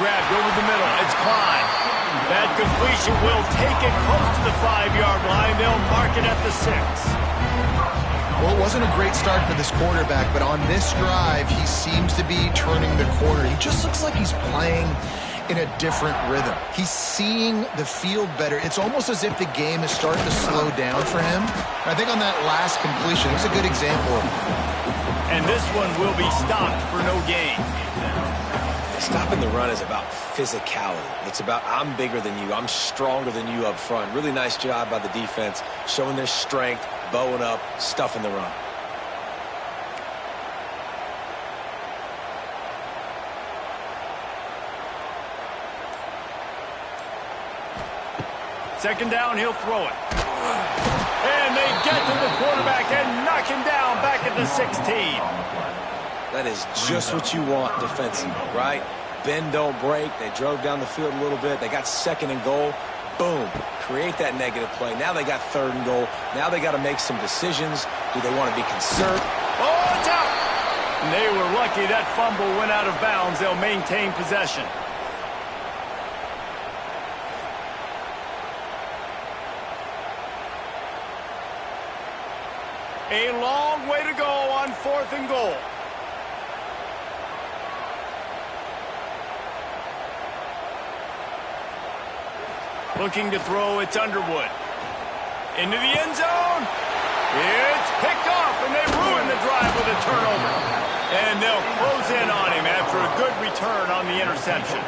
grabbed over the middle. It's Klein. That completion will take it close to the 5-yard line. They'll mark it at the 6. Well, it wasn't a great start for this quarterback, but on this drive, he seems to be turning the corner. He just looks like he's playing in a different rhythm. He's seeing the field better. It's almost as if the game is starting to slow down for him. And I think on that last completion, it was a good example. And this one will be stopped for no gain. Stopping the run is about physicality. It's about I'm bigger than you. I'm stronger than you up front. Really nice job by the defense, showing their strength, bowing up, stuffing the run. Second down, he'll throw it. And they get to the quarterback and knock him down back at the 16. That is just what you want defensively, right? Bend, don't break. They drove down the field a little bit. They got second and goal. Boom. Create that negative play. Now they got third and goal. Now they got to make some decisions. Do they want to be conservative? Oh, it's out! And they were lucky that fumble went out of bounds. They'll maintain possession. A long way to go on 4th and goal. Looking to throw, it's Underwood. Into the end zone. It's picked off, and they ruin the drive with a turnover. And they'll close in on him after a good return on the interception.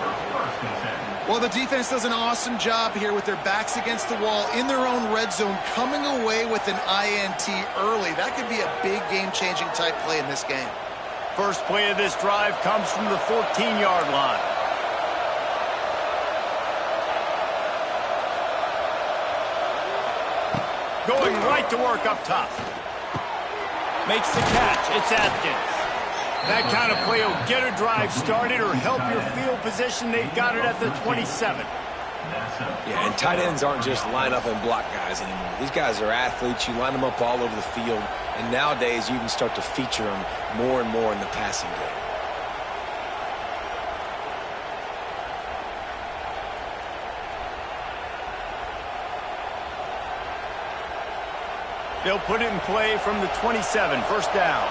Well, the defense does an awesome job here with their backs against the wall in their own red zone, coming away with an INT early. That could be a big game-changing type play in this game. First play of this drive comes from the 14-yard line. Going right to work up top. Makes the catch. It's Atkins. That kind of play will get a drive started or help your field position. They've got it at the 27. Yeah, and tight ends aren't just line up and block guys anymore. These guys are athletes. You line them up all over the field. And nowadays, you can start to feature them more and more in the passing game. They'll put it in play from the 27, first down.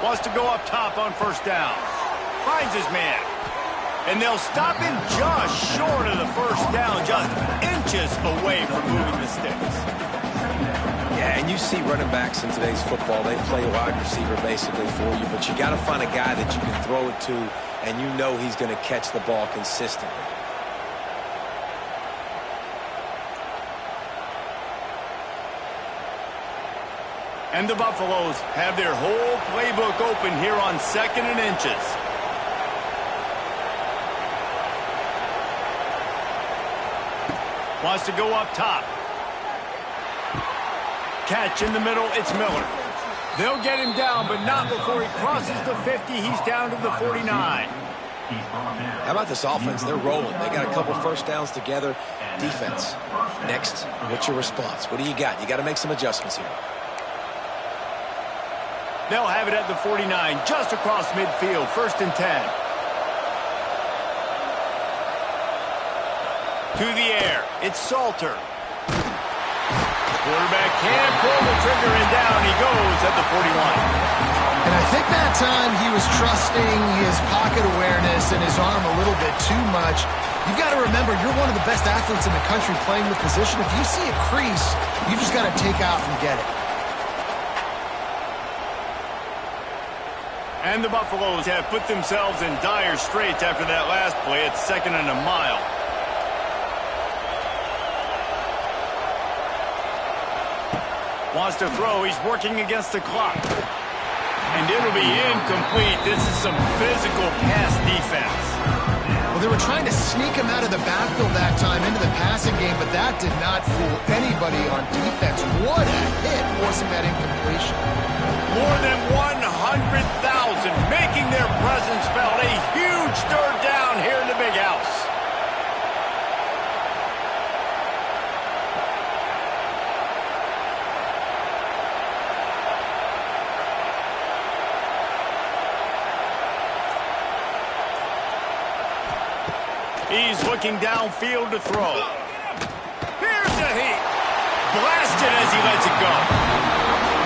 Wants to go up top on first down. Finds his man. And they'll stop him just short of the first down, just inches away from moving the sticks. Yeah, and you see running backs in today's football, they play wide receiver basically for you, but you got to find a guy that you can throw it to, and you know he's going to catch the ball consistently. And the Buffaloes have their whole playbook open here on 2nd and inches. Wants to go up top. Catch in the middle, it's Miller. They'll get him down, but not before he crosses the 50. He's down to the 49. How about this offense? They're rolling. They got a couple first downs together. Defense. Next, what's your response? What do you got? You got to make some adjustments here. They'll have it at the 49, just across midfield, 1st and 10. To the air, it's Salter. Quarterback can pull the trigger, and down he goes at the 41. And I think that time he was trusting his pocket awareness and his arm a little bit too much. You've got to remember, you're one of the best athletes in the country playing the position. If you see a crease, you just got to take off and get it. And the Buffaloes have put themselves in dire straits after that last play. It's 2nd and a mile. Wants to throw. He's working against the clock. And it'll be incomplete. This is some physical pass defense. Well, they were trying to sneak him out of the backfield that time into the passing game, but that did not fool anybody on defense. What a hit forcing that incompletion. More than 100,000 making their presence felt. A huge third down here in the big house. He's looking downfield to throw. Here's a heat. Blasted as he lets it go.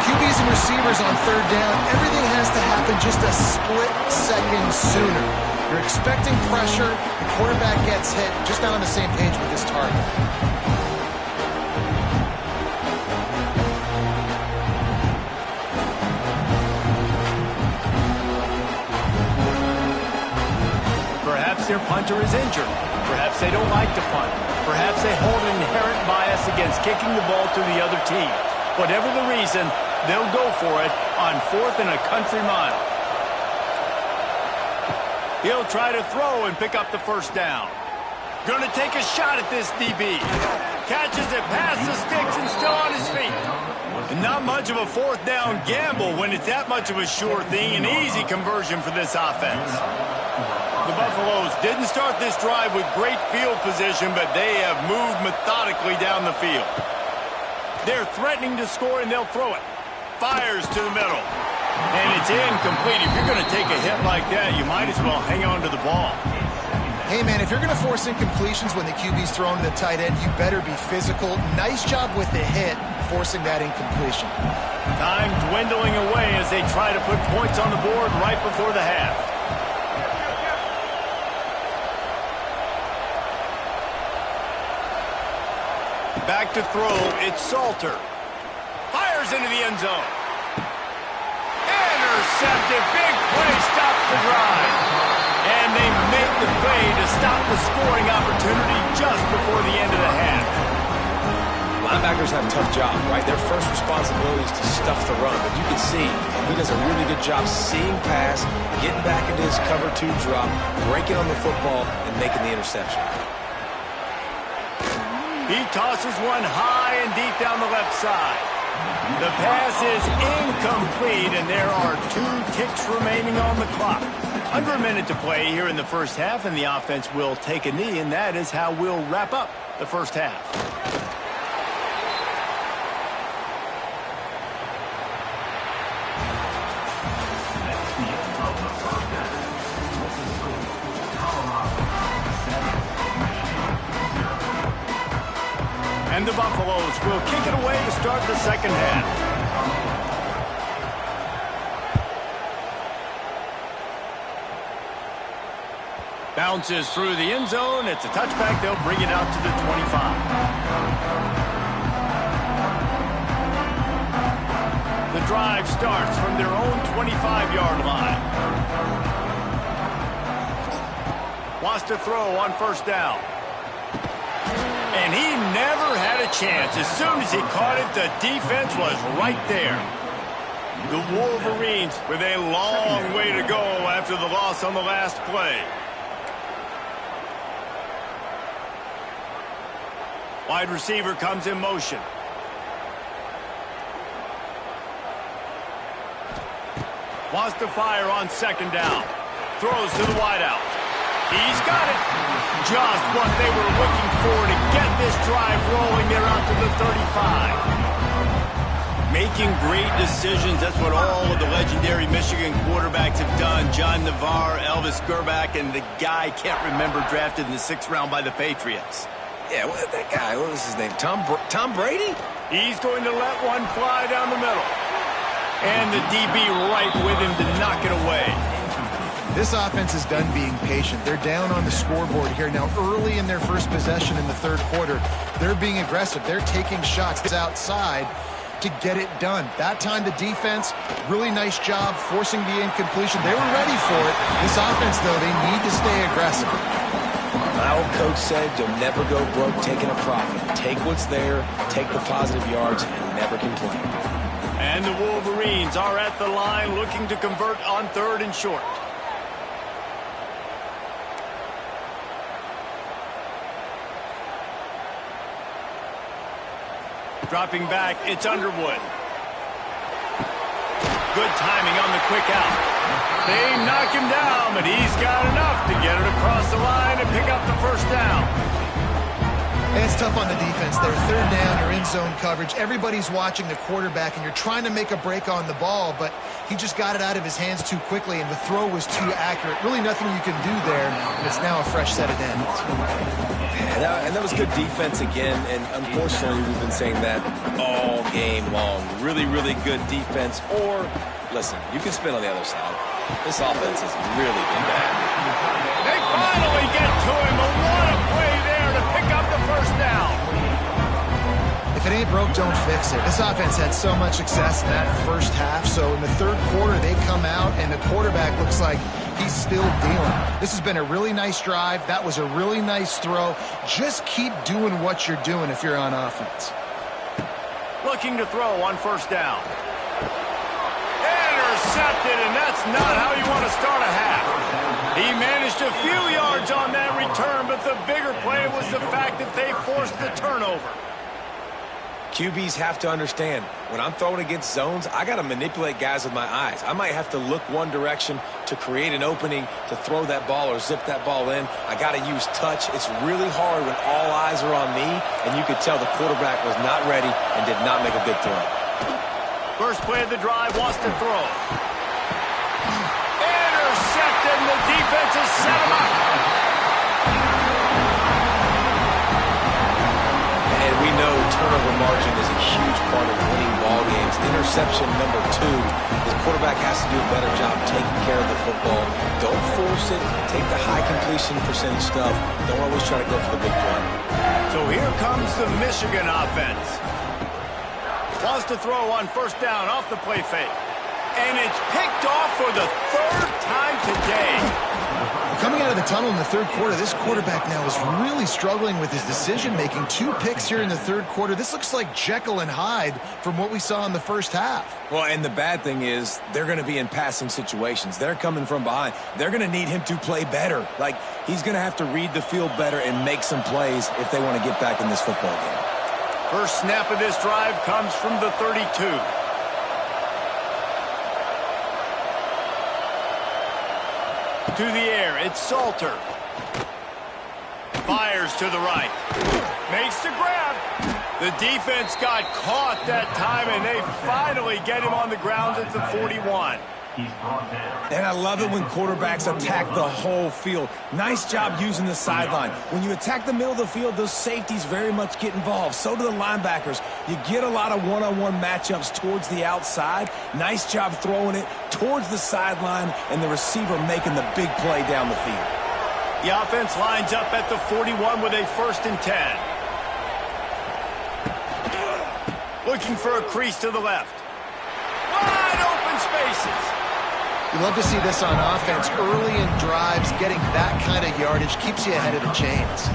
QBs and receivers on third down, everything has to happen just a split second sooner. You're expecting pressure, the quarterback gets hit, just not on the same page with his target. Perhaps their punter is injured. Perhaps they don't like to punt. Perhaps they hold an inherent bias against kicking the ball to the other team. Whatever the reason, they'll go for it on 4th and a country mile. He'll try to throw and pick up the first down. Going to take a shot at this DB. Catches it past the sticks and still on his feet. And not much of a 4th down gamble when it's that much of a sure thing. An easy conversion for this offense. The Buffaloes didn't start this drive with great field position, but they have moved methodically down the field. They're threatening to score, and they'll throw it. Fires to the middle. And it's incomplete. If you're going to take a hit like that, you might as well hang on to the ball. Hey, man, if you're going to force incompletions when the QB's throwing to the tight end, you better be physical. Nice job with the hit, forcing that incompletion. Time dwindling away as they try to put points on the board right before the half. Back to throw, it's Salter. Fires into the end zone. Intercepted, big play, stops the drive. And they make the play to stop the scoring opportunity just before the end of the half. Linebackers have a tough job, right? Their first responsibility is to stuff the run, but you can see he does a really good job seeing pass, getting back into his cover 2 drop, breaking on the football, and making the interception. He tosses one high and deep down the left side. The pass is incomplete, and there are 2 ticks remaining on the clock. Under a minute to play here in the first half, and the offense will take a knee, and that is how we'll wrap up the first half. And the Buffaloes will kick it away to start the second half. Bounces through the end zone. It's a touchback. They'll bring it out to the 25. The drive starts from their own 25-yard line. Wants to throw on first down. And he never had a chance. As soon as he caught it, the defense was right there. The Wolverines with a long way to go after the loss on the last play. Wide receiver comes in motion. Wants to fire on second down. Throws to the wideout. He's got it. Just what they were looking for to get this drive rolling. They're out to the 35. Making great decisions. That's what all of the legendary Michigan quarterbacks have done. John Navarre, Elvis Gerbach, and the guy can't remember drafted in the 6th round by the Patriots. Yeah, that guy, what was his name? Tom Brady? He's going to let one fly down the middle. And the DB right with him to knock it away. This offense is done being patient. They're down on the scoreboard here. Now, early in their first possession in the 3rd quarter, they're being aggressive. They're taking shots outside to get it done. That time, the defense, really nice job forcing the incompletion. They were ready for it. This offense, though, they need to stay aggressive. My old coach said you'll never go broke taking a profit. Take what's there, take the positive yards, and never complain. And the Wolverines are at the line looking to convert on 3rd and short. Dropping back, it's Underwood. Good timing on the quick out. They knock him down, but he's got enough to get it across the line and pick up the first down. And it's tough on the defense there. Third down, you're in zone coverage. Everybody's watching the quarterback, and you're trying to make a break on the ball, but he just got it out of his hands too quickly, and the throw was too accurate. Really nothing you can do there, and it's now a fresh set of downs. And that was good defense again, and unfortunately we've been saying that all game long. Really, really good defense, or, listen, you can spin on the other side. This offense has really been bad. They finally get to him, but what a play there to pick up the first down. If it ain't broke, don't fix it. This offense had so much success in that first half, so in the third quarter they come out and the quarterback looks like he's still dealing. This has been a really nice drive. That was a really nice throw. Just keep doing what you're doing if you're on offense. Looking to throw on first down. Intercepted, and that's not how you want to start a half. He managed a few yards on that return, but the bigger play was the fact that they forced the turnover. QBs have to understand, when I'm throwing against zones, I got to manipulate guys with my eyes. I might have to look one direction to create an opening to throw that ball or zip that ball in. I got to use touch. It's really hard when all eyes are on me, and you could tell the quarterback was not ready and did not make a good throw. First play of the drive, wants to throw. Intercepted, and the defense has set him up. And we know turnover margin is a huge part of winning ball games. Interception number 2, the quarterback has to do a better job taking care of the football. Don't force it. Take the high completion percentage stuff. Don't always try to go for the big play. So here comes the Michigan offense. Wants to throw on first down off the play fake. And it's picked off for the third time today. Coming out of the tunnel in the third quarter, this quarterback now is really struggling with his decision-making. 2 picks here in the third quarter. This looks like Jekyll and Hyde from what we saw in the first half. Well, and the bad thing is they're going to be in passing situations. They're coming from behind. They're going to need him to play better. Like, he's going to have to read the field better and make some plays if they want to get back in this football game. First snap of this drive comes from the 32. To the air, it's Salter. Fires to the right. Makes the grab. The defense got caught that time, and they finally get him on the ground at the 41. And I love it when quarterbacks attack the whole field. Nice job using the sideline. When you attack the middle of the field, those safeties very much get involved. So do the linebackers. You get a lot of one-on-one matchups towards the outside. Nice job throwing it towards the sideline and the receiver making the big play down the field. The offense lines up at the 41 with a 1st and 10. Looking for a crease to the left. Wide open spaces. You love to see this on offense. Early in drives, getting that kind of yardage keeps you ahead of the chains.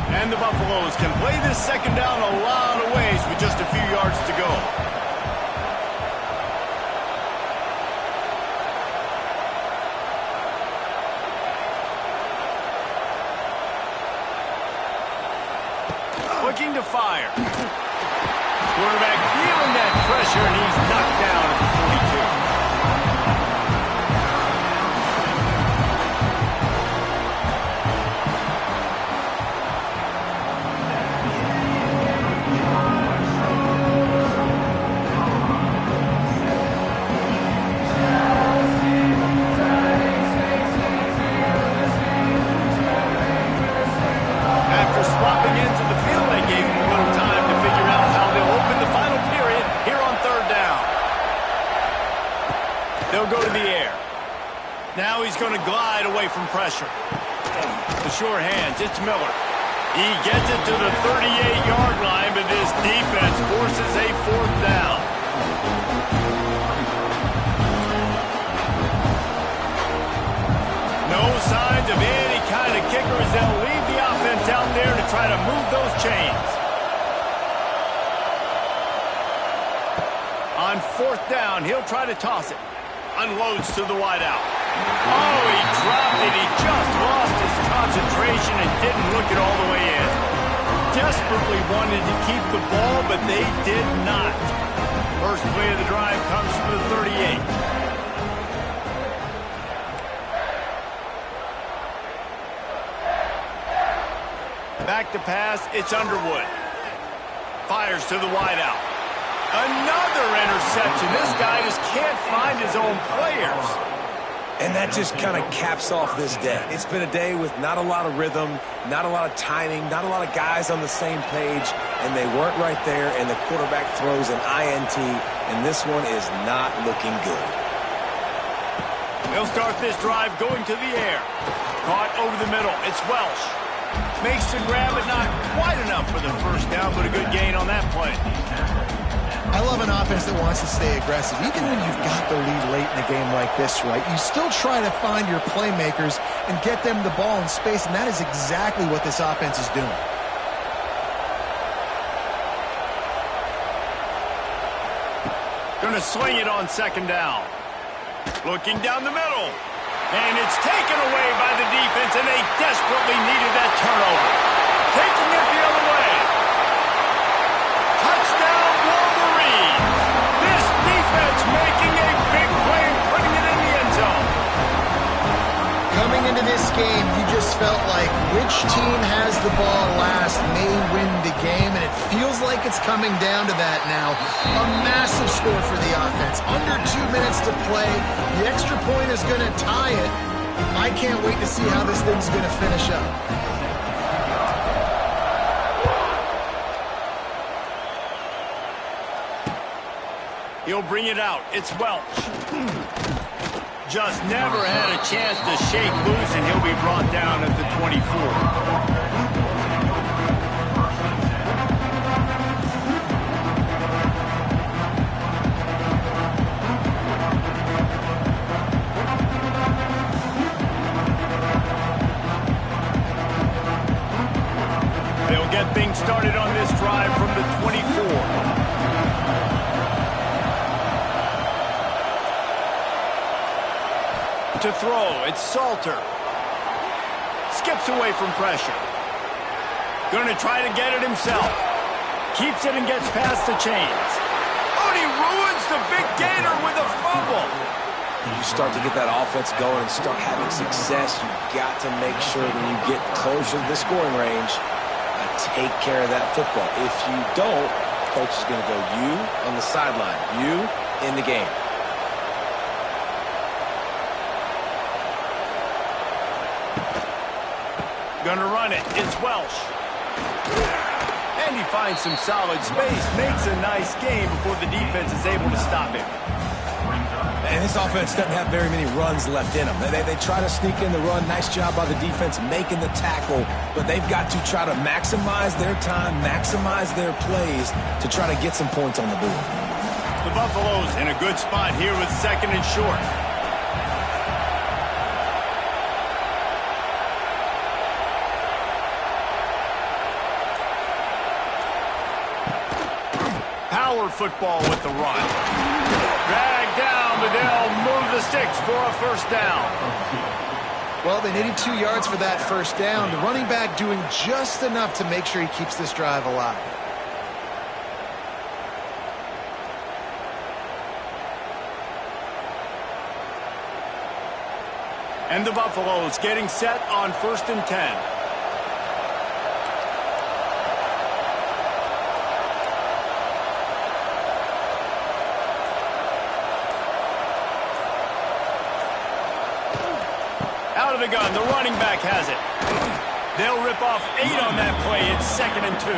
And the Buffaloes can play this second down a lot of ways with just a few yards to go. Looking to fire. Quarterback feeling that pressure, and he's knocked down at the 42. After swapping into the field, they gave him a little time to figure out how they'll open the final period here on third down. They'll go to the air. Now he's going to glide away from pressure. The sure hands, it's Miller. He gets it to the 38-yard line, but this defense forces a 4th down. No signs of any kind of kicker as they'll leave the offense out there to try to move those chains. On 4th down, he'll try to toss it. Unloads to the wideout. Oh, he dropped it. He just lost his concentration and didn't look it all the way in. Desperately wanted to keep the ball, but they did not. First play of the drive comes from the 38. Back to pass, it's Underwood. Fires to the wideout. Another interception. This guy just can't find his own players. And that just kind of caps off this day. It's been a day with not a lot of rhythm, not a lot of timing, not a lot of guys on the same page, and they weren't right there, and the quarterback throws an INT, and this one is not looking good. They'll start this drive going to the air. Caught over the middle. It's Welsh. Makes the grab, but not quite enough for the first down, but a good gain on that play. I love an offense that wants to stay aggressive. Even when you've got the lead late in a game like this, right, you still try to find your playmakers and get them the ball in space, and that is exactly what this offense is doing. Going to swing it on second down. Looking down the middle. And it's taken away by the defense, and they desperately needed that turnover. Taking it the other way. Touchdown, Wolverines. This defense making a big play and putting it in the end zone. Coming into this game, you just felt like which team has the ball last may win the game, and it feels like it's coming down to that now. A massive score for the offense. Under 2 minutes to play. The extra point is going to tie it. I can't wait to see how this thing's going to finish up. He'll bring it out. It's Welch. Just never had a chance to shake loose, and he'll be brought down at the 24. They'll get things started on this drive from the 24. To throw, it's Salter. Skips away from pressure. Going to try to get it himself. Keeps it and gets past the chains. Oh, and he ruins the big gainer with a fumble. When you start to get that offense going and start having success, you've got to make sure when you get closer to the scoring range, take care of that football. If you don't, coach is going to go you on the sideline, you in the game. Gonna run it. It's Welsh. And he finds some solid space. Makes a nice game before the defense is able to stop him. And this offense doesn't have very many runs left in them. They try to sneak in the run. Nice job by the defense making the tackle. But they've got to try to maximize their time, maximize their plays to try to get some points on the board. The Buffaloes in a good spot here with second and short. Power football with the run. Dragged down, but they'll move the sticks for a first down. Well, they needed 2 yards for that first down. The running back doing just enough to make sure he keeps this drive alive. And the Buffaloes getting set on 1st and 10. Out of the gun, the running back has it. They'll rip off 8 on that play. It's 2nd and 2.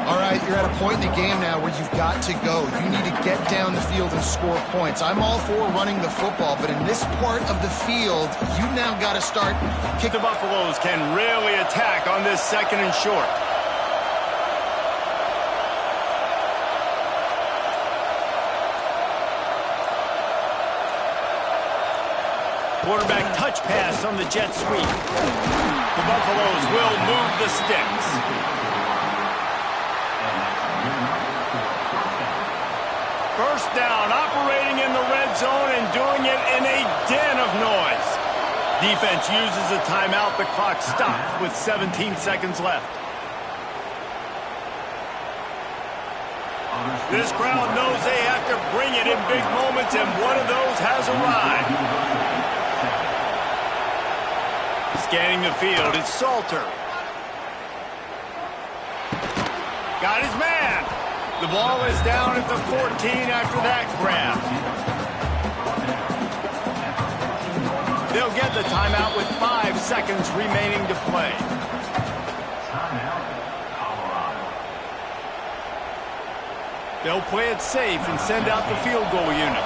All right, you're at a point in the game now where you've got to go. You need to get down the field and score points. I'm all for running the football, but in this part of the field, you now got to start kicking. The Buffaloes can really attack on this 2nd and short. Quarterback touch pass on the jet sweep. The Buffaloes will move the sticks. First down, operating in the red zone and doing it in a den of noise. Defense uses a timeout. The clock stops with 17 seconds left. This crowd knows they have to bring it in big moments, and one of those has arrived. Scanning the field, it's Salter. Got his man. The ball is down at the 14 after that grab. They'll get the timeout with 5 seconds remaining to play. They'll play it safe and send out the field goal unit.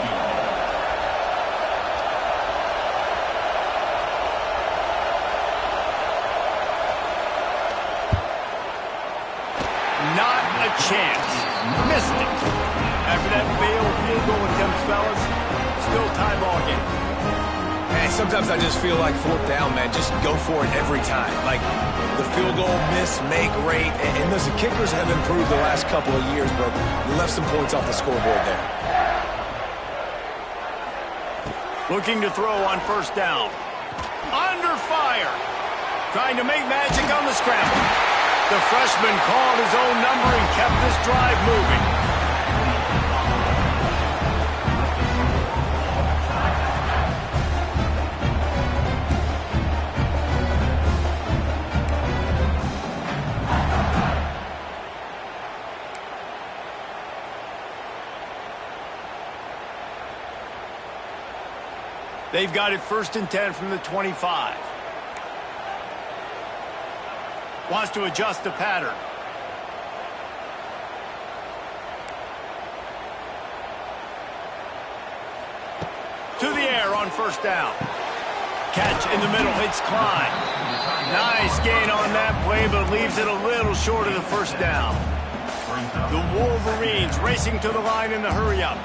Not a chance. Missed it. After that failed field goal attempt, fellas, still tie ball game. Man, sometimes I just feel like 4th down, man. Just go for it every time. Like, the field goal miss, make rate. And listen, kickers have improved the last couple of years, but you left some points off the scoreboard there. Looking to throw on 1st down. Under fire. Trying to make magic on the scramble. The freshman called his own number and kept this drive moving. They've got it 1st and 10 from the 25. Wants to adjust the pattern. To the air on 1st down. Catch in the middle. It's Klein. Nice gain on that play, but leaves it a little short of the 1st down. The Wolverines racing to the line in the hurry-up.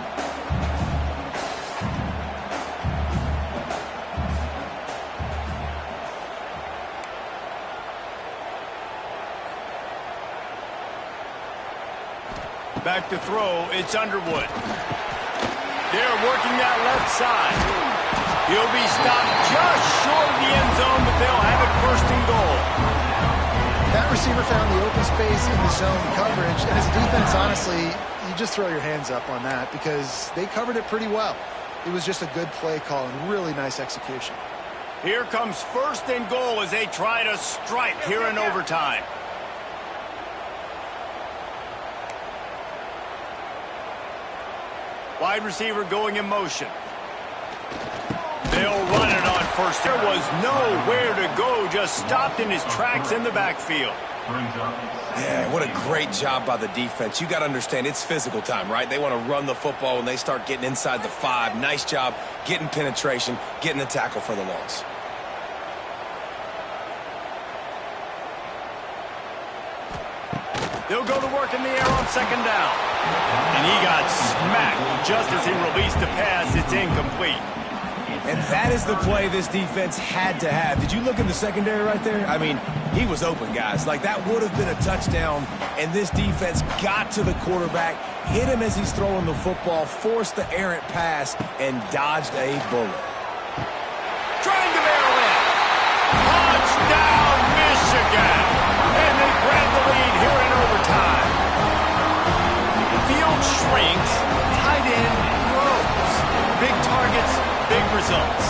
Back to throw, it's Underwood. They're working that left side. He'll be stopped just short of the end zone, but they'll have it 1st and goal. That receiver found the open space in the zone coverage, and as a defense, honestly, you just throw your hands up on that because they covered it pretty well. It was just a good play call and really nice execution. Here comes 1st and goal as they try to strike here in overtime. Wide receiver going in motion. They'll run it on 1st. There was nowhere to go, just stopped in his tracks in the backfield. Yeah, what a great job by the defense. You got to understand, it's physical time, right? They want to run the football when they start getting inside the 5. Nice job getting penetration, getting the tackle for the loss. They'll go to work in the air on 2nd down. And he got smacked just as he released the pass. It's incomplete. And that is the play this defense had to have. Did you look in the secondary right there? I mean, he was open, guys. Like, that would have been a touchdown, and this defense got to the quarterback, hit him as he's throwing the football, forced the errant pass, and dodged a bullet. Trying to barrel in. Touchdown, Michigan! And they grab the lead here in overtime. Field shrinks, tight end grows. Big targets, big results.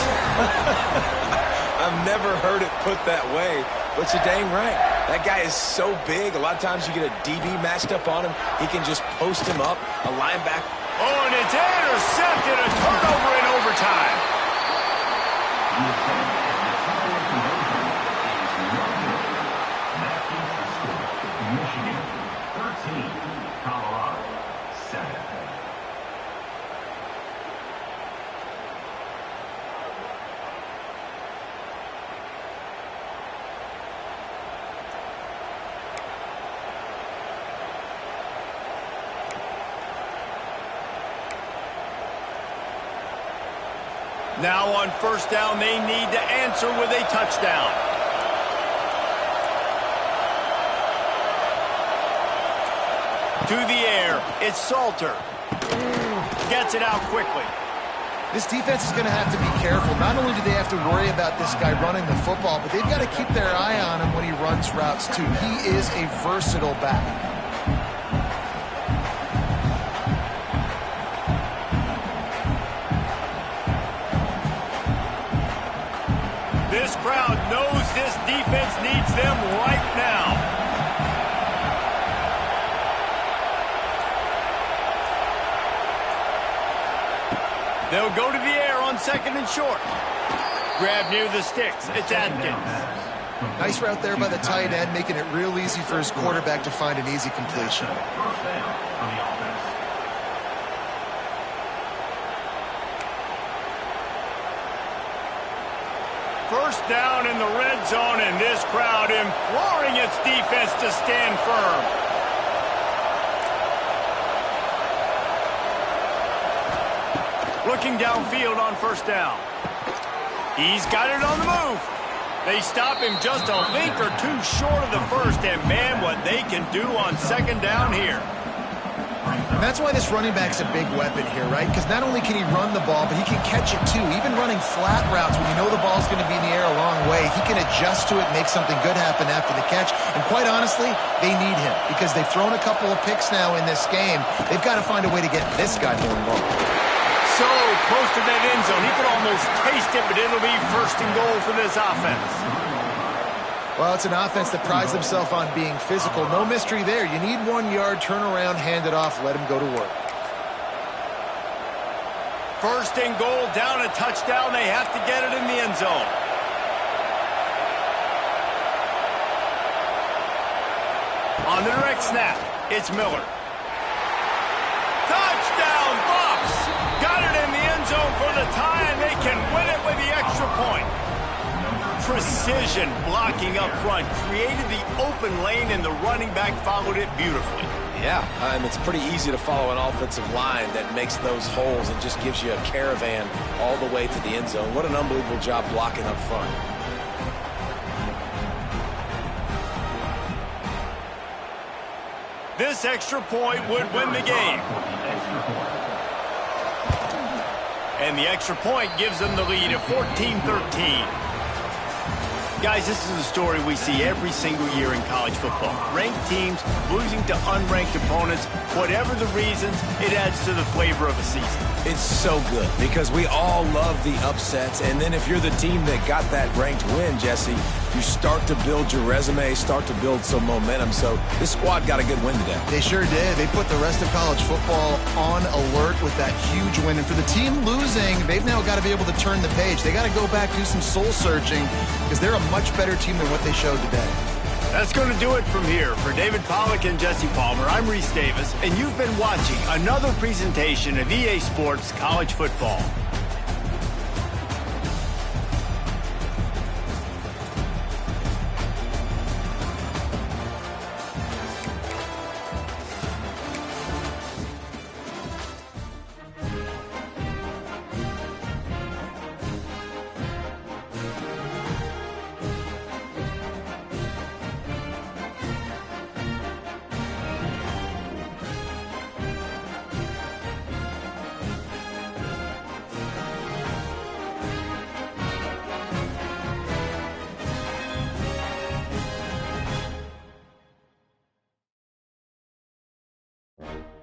I've never heard it put that way, but you're dang right. That guy is so big, a lot of times you get a DB matched up on him. He can just post him up, a linebacker. Oh, and it's intercepted, a turnover in overtime. Michigan 13, Colorado 7. Now on 1st down, they need to answer with a touchdown. To the air, it's Salter. Gets it out quickly. This defense is going to have to be careful. Not only do they have to worry about this guy running the football, but they've got to keep their eye on him when he runs routes, too. He is a versatile back. This crowd knows this defense needs them right now. They'll go to the air on 2nd and short. Grab near the sticks. It's Atkins. Nice route there by the tight end, making it real easy for his quarterback to find an easy completion. First down on the offense. First down in the red zone, and this crowd imploring its defense to stand firm. Looking downfield on first down. He's got it on the move. They stop him just a link or two short of the first, and man, what they can do on 2nd down here. And that's why this running back's a big weapon here, right? Because not only can he run the ball, but he can catch it too. Even running flat routes when you know the ball's going to be in the air a long way, he can adjust to it, make something good happen after the catch. And quite honestly, they need him because they've thrown a couple of picks now in this game. They've got to find a way to get this guy more involved. So close to that end zone. He could almost taste it, but it'll be 1st and goal for this offense. Well, it's an offense that prides themselves on being physical. No mystery there. You need 1 yard, turn around, hand it off, let him go to work. 1st and goal, down a touchdown. They have to get it in the end zone. On the direct snap, it's Miller. Touchdown, Bucks! Got it in the end zone for the tie, and they can win it with the extra point. Precision blocking up front created the open lane, and the running back followed it beautifully. Yeah, it's pretty easy to follow an offensive line that makes those holes and just gives you a caravan all the way to the end zone. What an unbelievable job blocking up front. This extra point would win the game. And the extra point gives them the lead at 14-13. Guys, this is a story we see every single year in college football. Ranked teams losing to unranked opponents. Whatever the reasons, it adds to the flavor of a season. It's so good because we all love the upsets. And then if you're the team that got that ranked win, Jesse, you start to build your resume, start to build some momentum. So this squad got a good win today. They sure did. They put the rest of college football on alert with that huge win. And for the team losing, they've now got to be able to turn the page. They got to go back, do some soul searching, because they're a much better team than what they showed today. That's going to do it from here. For David Pollack and Jesse Palmer, I'm Reese Davis, and you've been watching another presentation of EA Sports College Football. You